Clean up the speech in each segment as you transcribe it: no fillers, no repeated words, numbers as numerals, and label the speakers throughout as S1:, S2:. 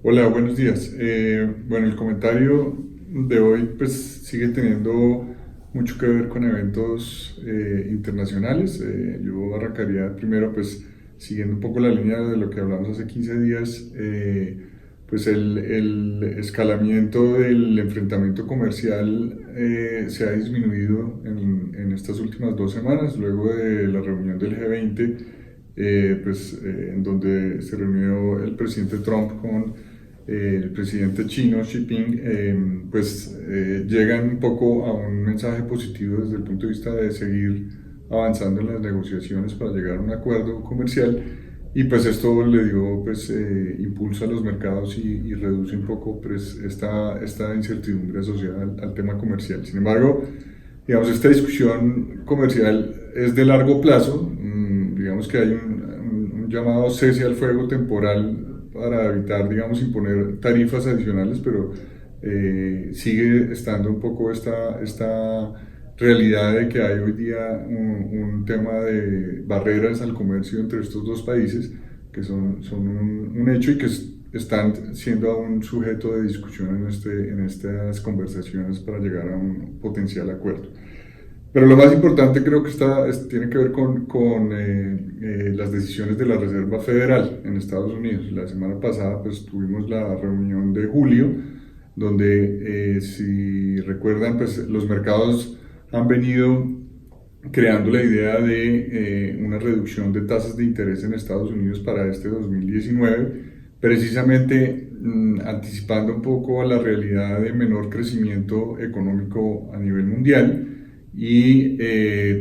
S1: Hola, buenos días. Bueno, el comentario de hoy pues sigue teniendo mucho que ver con eventos internacionales. Yo arrancaría primero pues siguiendo un poco la línea de lo que hablamos hace 15 días, pues el escalamiento del enfrentamiento comercial se ha disminuido en estas últimas 2 semanas, luego de la reunión del G20, en donde se reunió el presidente Trump con el presidente chino Xi Jinping, llegan un poco a un mensaje positivo desde el punto de vista de seguir avanzando en las negociaciones para llegar a un acuerdo comercial, y pues esto le dio impulso a los mercados y reduce un poco pues, esta incertidumbre asociada al tema comercial. Sin embargo, digamos, esta discusión comercial es de largo plazo. Digamos que hay un llamado cese al fuego temporal para evitar, digamos, imponer tarifas adicionales, pero sigue estando un poco esta realidad de que hay hoy día un tema de barreras al comercio entre estos dos países que son un hecho y que están siendo aún sujeto de discusión en estas conversaciones para llegar a un potencial acuerdo. Pero lo más importante creo que tiene que ver con las decisiones de la Reserva Federal en Estados Unidos. La semana pasada pues tuvimos la reunión de julio, donde si recuerdan pues los mercados han venido creando la idea de una reducción de tasas de interés en Estados Unidos para este 2019, precisamente anticipando un poco a la realidad de menor crecimiento económico a nivel mundial y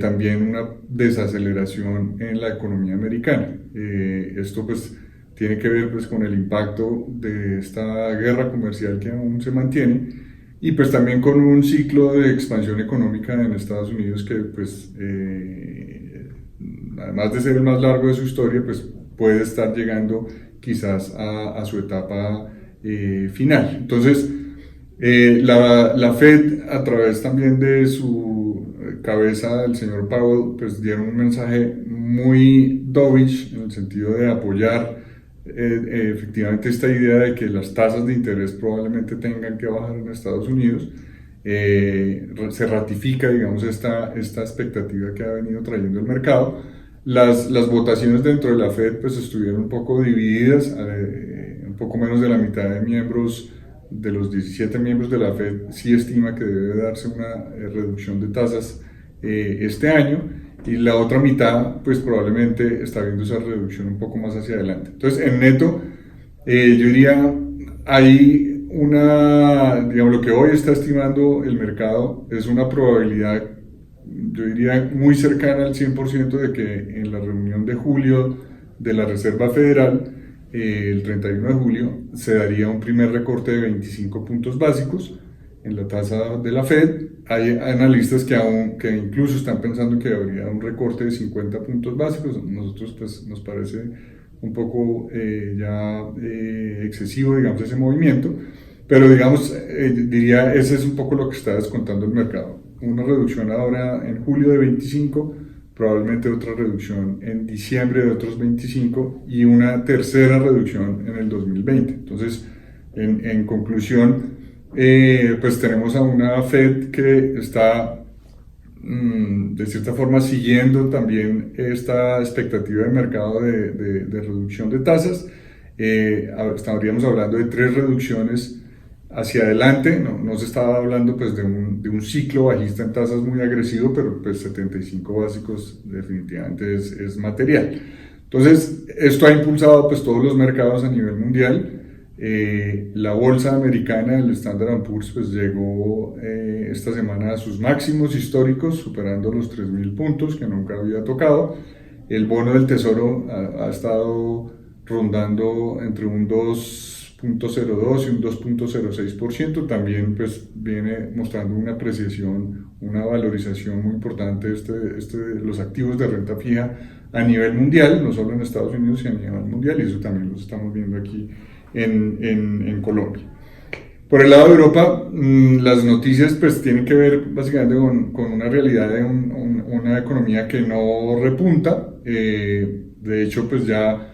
S1: también una desaceleración en la economía americana. Esto pues tiene que ver pues con el impacto de esta guerra comercial que aún se mantiene, y pues también con un ciclo de expansión económica en Estados Unidos que además de ser el más largo de su historia, pues puede estar llegando quizás a su etapa final. Entonces, la Fed, a través también de su cabeza, el señor Powell, pues dieron un mensaje muy dovish en el sentido de apoyar efectivamente esta idea de que las tasas de interés probablemente tengan que bajar en Estados Unidos. Se ratifica, digamos, esta expectativa que ha venido trayendo el mercado. Las votaciones dentro de la Fed pues estuvieron un poco divididas, un poco menos de la mitad de miembros, de los 17 miembros de la Fed, sí estima que debe darse una reducción de tasas este año, y la otra mitad pues probablemente está viendo esa reducción un poco más hacia adelante. Entonces, en neto, yo diría, hay digamos, lo que hoy está estimando el mercado es una probabilidad, yo diría, muy cercana al 100% de que en la reunión de julio de la Reserva Federal, el 31 de julio, se daría un primer recorte de 25 puntos básicos en la tasa de la Fed. Hay analistas que incluso están pensando que habría un recorte de 50 puntos básicos. Nosotros pues nos parece un poco excesivo, digamos, ese movimiento, pero digamos, diría, ese es un poco lo que está descontando el mercado. Una reducción ahora en julio de 25, probablemente otra reducción en diciembre de otros 25 y una tercera reducción en el 2020. Entonces, en conclusión, pues tenemos a una Fed que está de cierta forma siguiendo también esta expectativa de mercado de reducción de tasas. Estaríamos hablando de 3 reducciones hacia adelante. No se estaba hablando pues de un ciclo bajista en tasas muy agresivo, pero pues 75 básicos definitivamente es material. Entonces, esto ha impulsado pues todos los mercados a nivel mundial. La bolsa americana, el Standard & Poor's, pues llegó esta semana a sus máximos históricos, superando los 3.000 puntos que nunca había tocado. El bono del tesoro ha estado rondando entre un 2.02 y un 2.06%. También pues viene mostrando una apreciación, una valorización muy importante los activos de renta fija a nivel mundial, no solo en Estados Unidos, sino a nivel mundial, y eso también lo estamos viendo aquí en Colombia. Por el lado de Europa, las noticias pues tienen que ver básicamente con una realidad de una economía que no repunta. De hecho, pues ya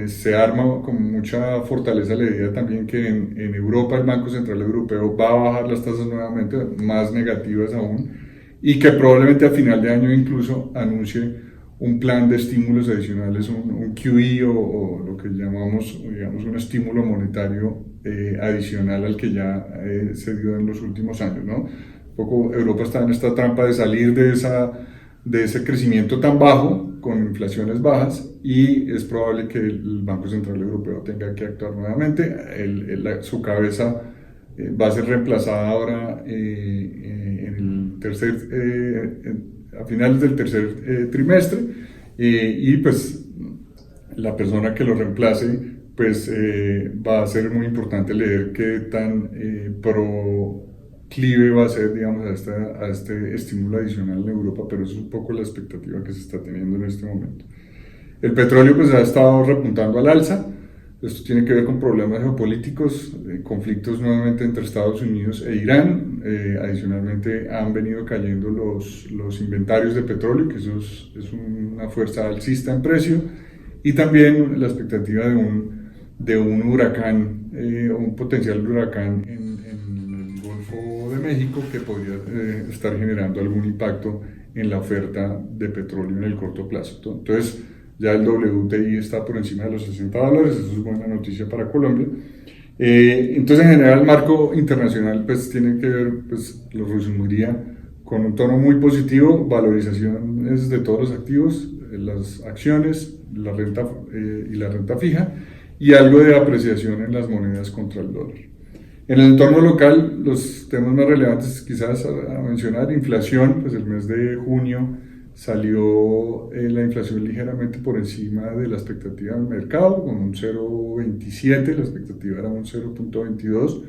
S1: Se arma con mucha fortaleza la idea también que en Europa el Banco Central Europeo va a bajar las tasas nuevamente, más negativas aún, y que probablemente a final de año incluso anuncie un plan de estímulos adicionales, un QE o lo que llamamos, digamos, un estímulo monetario adicional al que ya se dio en los últimos años, ¿no? Un poco Europa está en esta trampa de salir de ese crecimiento tan bajo, con inflaciones bajas, y es probable que el Banco Central Europeo tenga que actuar nuevamente. Su cabeza va a ser reemplazada ahora a finales del tercer trimestre, y pues la persona que lo reemplace pues va a ser muy importante leer qué tan proclive va a ser, digamos, a este estímulo adicional en Europa, pero eso es un poco la expectativa que se está teniendo en este momento. El petróleo pues ha estado repuntando al alza. Esto tiene que ver con problemas geopolíticos, conflictos nuevamente entre Estados Unidos e Irán. Adicionalmente han venido cayendo los inventarios de petróleo, que eso es una fuerza alcista en precio, y también la expectativa de un huracán, un potencial huracán en el Golfo de México que podría estar generando algún impacto en la oferta de petróleo en el corto plazo. Entonces, ya el WTI está por encima de los $60, eso es buena noticia para Colombia. Entonces, en general, el marco internacional pues tiene que ver, pues lo resumiría con un tono muy positivo, valorizaciones de todos los activos, las acciones, la renta y la renta fija, y algo de apreciación en las monedas contra el dólar. En el entorno local, los temas más relevantes quizás a mencionar: inflación, pues el mes de junio salió la inflación ligeramente por encima de la expectativa del mercado, con un 0,27, la expectativa era un 0,22.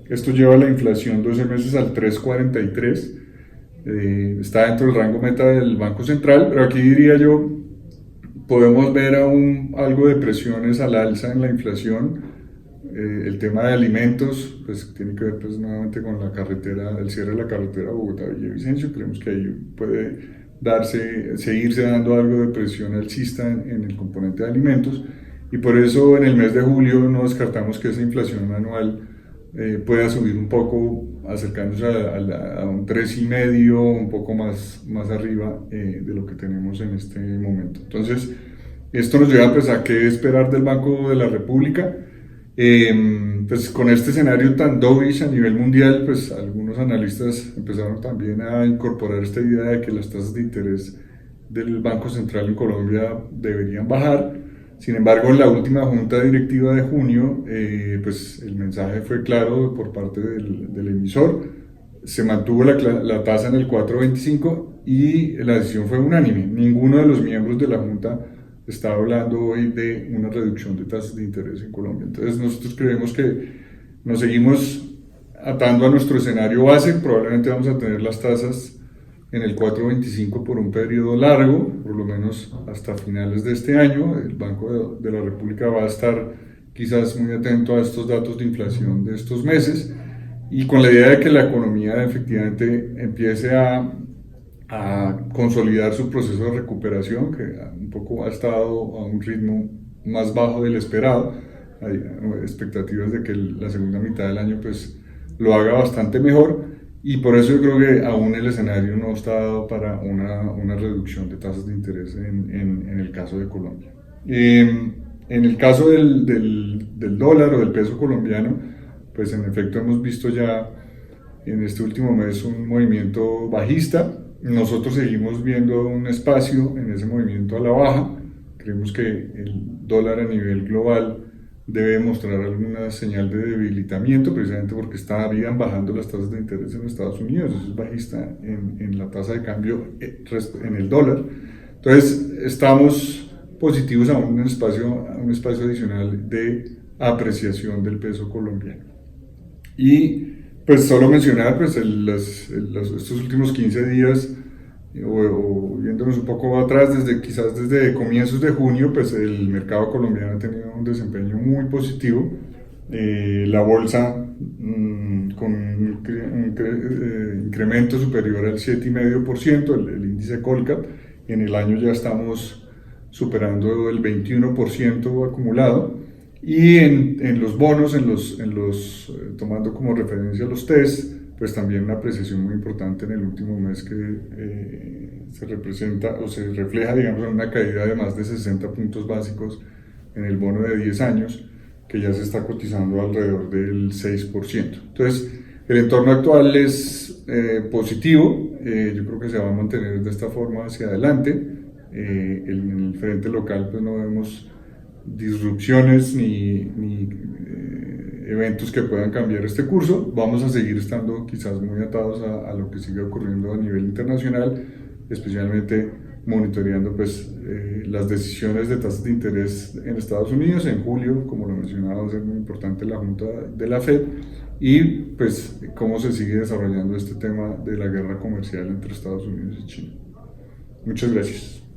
S1: Esto lleva la inflación 12 meses al 3,43. Está dentro del rango meta del Banco Central, pero aquí diría yo, podemos ver aún algo de presiones al alza en la inflación. El tema de alimentos, pues tiene que ver pues nuevamente con la carretera, el cierre de la carretera Bogotá-Villavicencio. Creemos que ahí puede seguirse dando algo de presión alcista en el componente de alimentos, y por eso en el mes de julio no descartamos que esa inflación anual pueda subir un poco, acercándose a un 3,5, un poco más arriba de lo que tenemos en este momento. Entonces, esto nos lleva pues a qué esperar del Banco de la República. Pues con este escenario tan dovish a nivel mundial, pues algunos analistas empezaron también a incorporar esta idea de que las tasas de interés del Banco Central en Colombia deberían bajar. Sin embargo, en la última junta directiva de junio, pues el mensaje fue claro por parte del emisor. Se mantuvo la tasa en el 4,25 y la decisión fue unánime. Ninguno de los miembros de la junta está hablando hoy de una reducción de tasas de interés en Colombia. Entonces nosotros creemos que nos seguimos atando a nuestro escenario base. Probablemente vamos a tener las tasas en el 4,25 por un periodo largo, por lo menos hasta finales de este año. El Banco de la República va a estar quizás muy atento a estos datos de inflación de estos meses, y con la idea de que la economía efectivamente empiece a consolidar su proceso de recuperación, que un poco ha estado a un ritmo más bajo del esperado. Hay expectativas de que la segunda mitad del año pues lo haga bastante mejor, y por eso yo creo que aún el escenario no está dado para una reducción de tasas de interés en el caso de Colombia. En el caso del dólar o del peso colombiano, pues en efecto hemos visto ya en este último mes un movimiento bajista. Nosotros seguimos viendo un espacio en ese movimiento a la baja. Creemos que el dólar a nivel global debe mostrar alguna señal de debilitamiento, precisamente porque estarían bajando las tasas de interés en Estados Unidos. Eso es bajista en la tasa de cambio en el dólar. Entonces estamos positivos a un espacio adicional de apreciación del peso colombiano. Y pues solo mencionar pues estos últimos 15 días, o viéndonos un poco atrás, quizás desde comienzos de junio, pues el mercado colombiano ha tenido un desempeño muy positivo. La bolsa con un incremento superior al 7,5%, el índice Colcap. En el año ya estamos superando el 21% acumulado. Y en los bonos, tomando como referencia los test, pues también una apreciación muy importante en el último mes que se representa o se refleja, digamos, en una caída de más de 60 puntos básicos en el bono de 10 años, que ya se está cotizando alrededor del 6%. Entonces, el entorno actual es positivo, yo creo que se va a mantener de esta forma hacia adelante. En el frente local pues no vemos disrupciones ni eventos que puedan cambiar este curso. Vamos a seguir estando quizás muy atados a lo que sigue ocurriendo a nivel internacional, especialmente monitoreando pues, las decisiones de tasas de interés en Estados Unidos. En julio, como lo mencionaba, va a ser muy importante la Junta de la Fed y pues cómo se sigue desarrollando este tema de la guerra comercial entre Estados Unidos y China. Muchas gracias.